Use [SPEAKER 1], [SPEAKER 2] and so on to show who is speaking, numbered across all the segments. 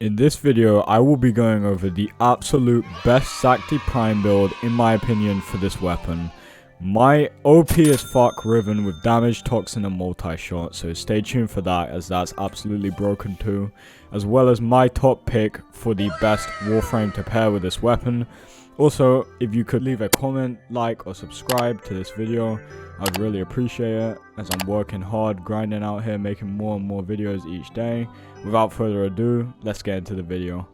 [SPEAKER 1] In this video, I will be going over the absolute best Zakti Prime build, in my opinion, for this weapon. My OP as fuck Riven with damage, toxin, and multi-shot, so stay tuned for that as that's absolutely broken too. As well as my top pick for the best Warframe to pair with this weapon. Also, if you could leave a comment, like, or subscribe to this video, I'd really appreciate it, as I'm working hard, grinding out here, making more and more videos each day. Without further ado, let's get into the video.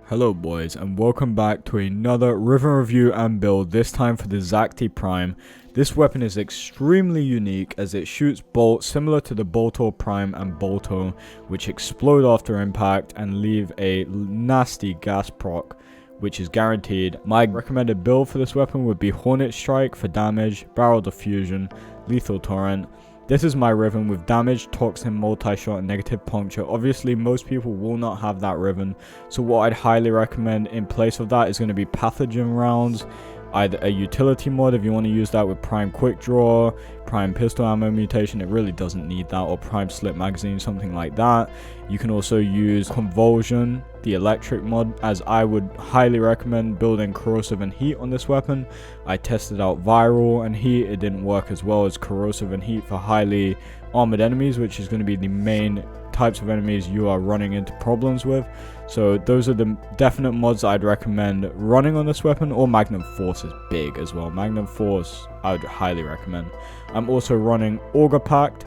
[SPEAKER 1] Hello boys, and welcome back to another Riven review and build, this time for the Zakti Prime. This weapon is extremely unique as it shoots bolts similar to the Bolto Prime and Bolto, which explode after impact and leave a nasty gas proc, which is guaranteed. My recommended build for this weapon would be Hornet Strike for damage, Barrel Diffusion, Lethal Torrent. This is my Riven with damage, toxin, multi-shot, and negative puncture. Obviously, most people will not have that Riven, so what I'd highly recommend in place of that is going to be pathogen rounds, either a utility mod if you want to use that with prime quick draw, prime pistol ammo mutation, it really doesn't need that, or prime slip magazine, something like that. You can also use convulsion, the electric mod, as I would highly recommend building corrosive and heat on this weapon. I tested out viral and heat, it didn't work as well as corrosive and heat for highly armored enemies, which is going to be the main types of enemies you are running into problems with. So those are the definite mods I'd recommend running on this weapon. Or Magnum Force is big as well. Magnum Force I would highly recommend. I'm also running Auger Pact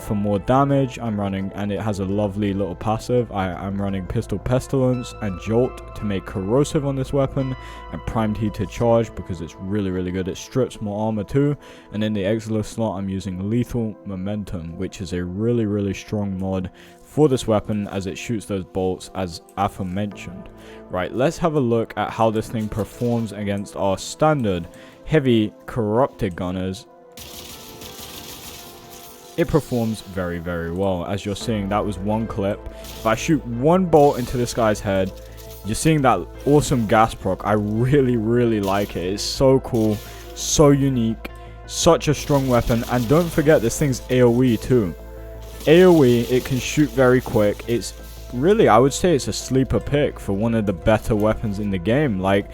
[SPEAKER 1] for more damage. I'm running, and it has a lovely little passive. I'm running Pistol Pestilence and Jolt to make corrosive on this weapon, and Primed Heat to charge because it's really good. It strips more armor too. And in the Exilus slot, I'm using Lethal Momentum, which is a really strong mod for this weapon as it shoots those bolts as aforementioned. Right, let's have a look at how this thing performs against our standard heavy corrupted gunners. It performs very well. As you're seeing, that was one clip. If I shoot one bolt into this guy's head, you're seeing that awesome gas proc. I really like it. It's so cool, so unique, such a strong weapon. And don't forget, this thing's AoE too. AoE, it can shoot very quick. It's really, I would say it's a sleeper pick for one of the better weapons in the game. Like,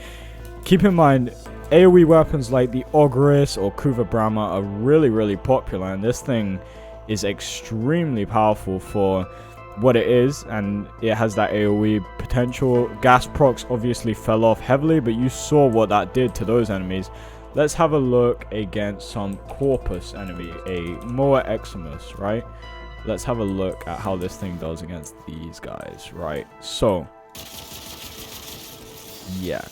[SPEAKER 1] keep in mind, AoE weapons like the Ogris or Kuva Brahma are really popular, and this thing is extremely powerful for what it is, and it has that AoE potential. Gas procs obviously fell off heavily, but you saw what that did to those enemies. Let's have a look against some Corpus enemy, a Moa Eximus, right? Let's have a look at how this thing does against these guys, right? So, yeah.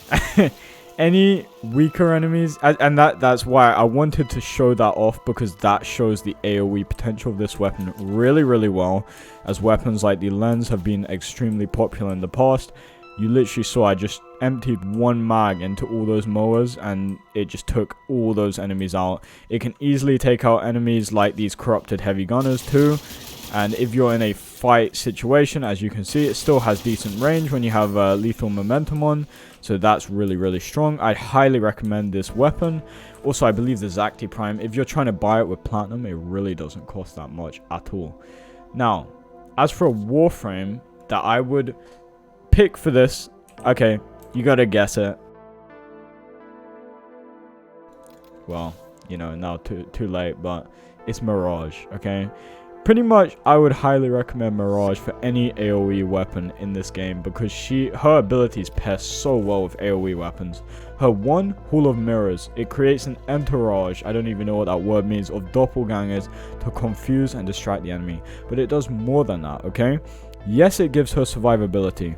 [SPEAKER 1] Any weaker enemies, and that's why I wanted to show that off, because that shows the AoE potential of this weapon really well, as weapons like the lens have been extremely popular in the past. You literally saw I just emptied one mag into all those Moas and it just took all those enemies out. It can easily take out enemies like these corrupted heavy gunners too. And if you're in a fight situation, as you can see, it still has decent range when you have lethal momentum on. So that's really strong. I highly recommend this weapon. Also, I believe the Zakti Prime, if you're trying to buy it with platinum, it really doesn't cost that much at all. Now, as for a Warframe that I would pick for this, okay, you gotta guess it. Well, you know, now too late, but it's Mirage, okay? Pretty much, I would highly recommend Mirage for any AoE weapon in this game, because her abilities pair so well with AoE weapons. Her one, Hall of Mirrors, it creates an entourage, I don't even know what that word means, of doppelgangers to confuse and distract the enemy. But it does more than that, okay? Yes, it gives her survivability.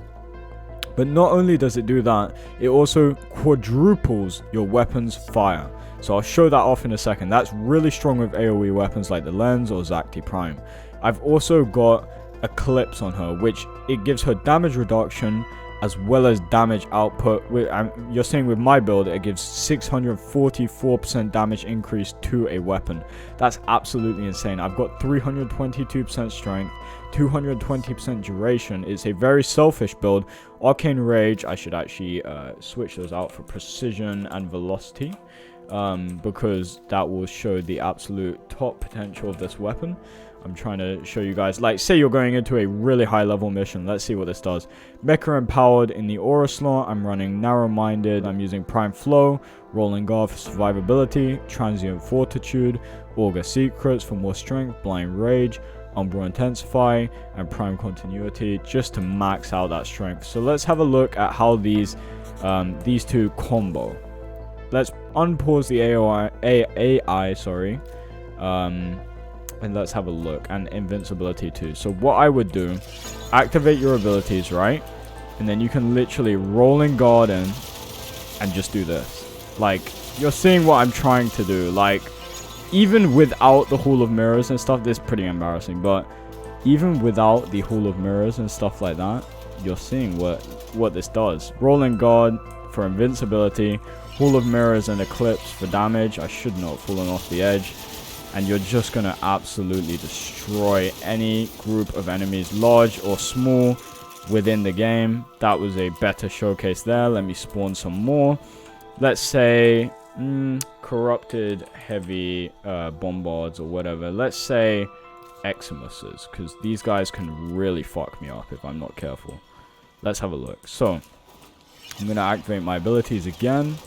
[SPEAKER 1] But not only does it do that, it also quadruples your weapon's fire. So I'll show that off in a second. That's really strong with AoE weapons like the Lens or Zakti Prime. I've also got Eclipse on her, which it gives her damage reduction as well as damage output. You're seeing with my build, it gives 644% damage increase to a weapon. That's absolutely insane. I've got 322% strength, 220% duration. It's a very selfish build. Arcane Rage, I should actually switch those out for precision and velocity, because that will show the absolute top potential of this weapon. I'm trying to show you guys. Like, say you're going into a really high level mission. Let's see what this does. Mecha empowered in the aura slot. I'm running narrow-minded. I'm using prime flow, rolling guard for survivability, transient fortitude, augur secrets for more strength, blind rage, umbral intensify, and prime continuity, just to max out that strength. So let's have a look at how these two combo. Let's unpause the AI, sorry. And let's have a look. And invincibility too. So what I would do, activate your abilities, right? And then you can literally rolling guard in and just do this. Like, you're seeing what I'm trying to do. Like, even without the Hall of Mirrors and stuff, this is pretty embarrassing, but even without the Hall of Mirrors and stuff like that, you're seeing what this does. Rolling guard for invincibility, Hall of Mirrors and Eclipse for damage. I should not have fallen off the edge. And you're just going to absolutely destroy any group of enemies, large or small, within the game. That was a better showcase there. Let me spawn some more. Let's say corrupted heavy bombards or whatever. Let's say Eximuses, because these guys can really fuck me up if I'm not careful. Let's have a look. So I'm going to activate my abilities again.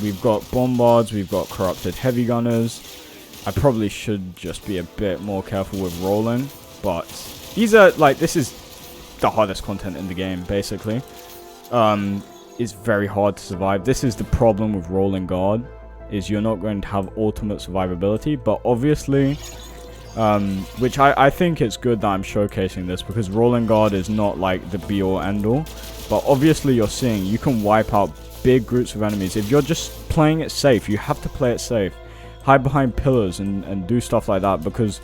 [SPEAKER 1] We've got bombards, we've got corrupted heavy gunners. I probably should just be a bit more careful with rolling, but these are, like, this is the hardest content in the game, basically. It's very hard to survive. This is the problem with rolling guard, is you're not going to have ultimate survivability, but obviously, which I think it's good that I'm showcasing this, because rolling guard is not like the be-all end-all, but obviously you're seeing you can wipe out big groups of enemies. If you're just playing it safe, you have to play it safe. Hide behind pillars and do stuff like that, because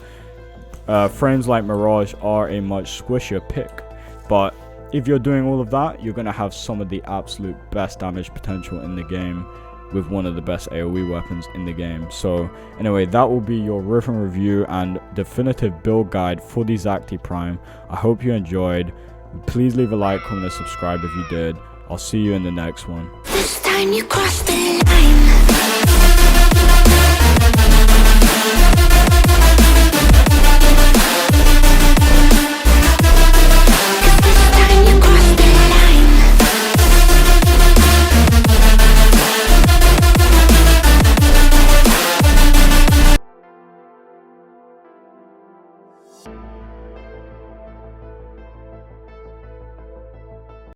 [SPEAKER 1] frames like Mirage are a much squishier pick. But if you're doing all of that, you're going to have some of the absolute best damage potential in the game with one of the best AoE weapons in the game. So anyway, that will be your Riven review and definitive build guide for the Zakti Prime. I hope you enjoyed. Please leave a like, comment, and subscribe if you did. I'll see you in the next one.
[SPEAKER 2] This time you crossed the line.